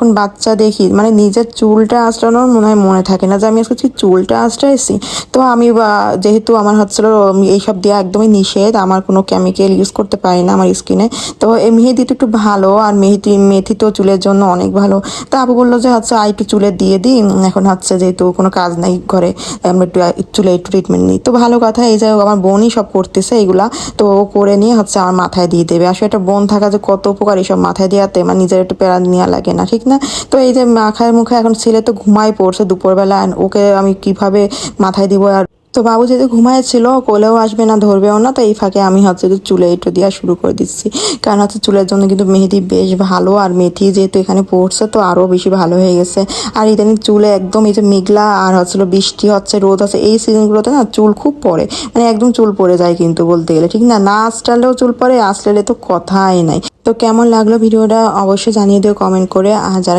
এখন বাচ্চা দেখি মানে নিজের চুলটা আঁচড়ানোর মনে থাকে না যে আমি আজকে চুলটা আঁচড়াইছি। তো আমি যেহেতু আমার হচ্ছিল এইসব দেওয়া একদমই নিষেধ, আমার কোনো কেমিক্যাল ইউজ করতে পারি না আমার স্কিনে। তো এই মেহেদি তো একটু ভালো, আর মেথি তো চুলের জন্য অনেক ভালো। তো আপু বললো যে হচ্ছে একটু চুলে দিয়ে দিই, এখন হচ্ছে যেহেতু কোনো কাজ নাই ঘরে, আমরা একটু চুলে একটু ট্রিটমেন্ট নিই। তো ভালো কথা, এই যে আমার বোনই সব করতেছে এগুলা, তো ও করে নিয়ে হচ্ছে আমার মাথায় দিয়ে দেবে। আসলে একটা বোন থাকা যে কত উপকার এইসব মাথায় দেওয়াতে, মানে নিজের একটু প্যারা নেওয়া লাগে না, ঠিক না? তো এই যে মাখায় মুখে এখন ছেলে তো ঘুমায় পড়ছে দুপুরবেলা, ওকে আমি কিভাবে মাথায় দিব? আর তো বাবু যেহেতু ঘুমাইছিল, কোলেও আসবে না, ধরবেও না, তো এই ফাঁকে আমি হচ্ছে যে চুলে একটু দেওয়া শুরু করে দিচ্ছি। কারণ হচ্ছে চুলের জন্য কিন্তু মেহেদি বেশ ভালো, আর মেথি যেহেতু এখানে পড়ছে তো আরও বেশি ভালো হয়ে গেছে। আর ইদানিং চুলে একদম এই যে মেঘলা আর হচ্ছিল বৃষ্টি হচ্ছে, রোদ হচ্ছে, এই সিজনগুলোতে না চুল খুব পড়ে, মানে একদম চুল পড়ে যায় কিন্তু বলতে গেলে, ঠিক না? না আসটালেও চুল পড়ে, আসলে তো কথাই নাই। তো কেমন লাগলো ভিডিওটা অবশ্যই জানিয়ে দিও কমেন্ট করে। আর যারা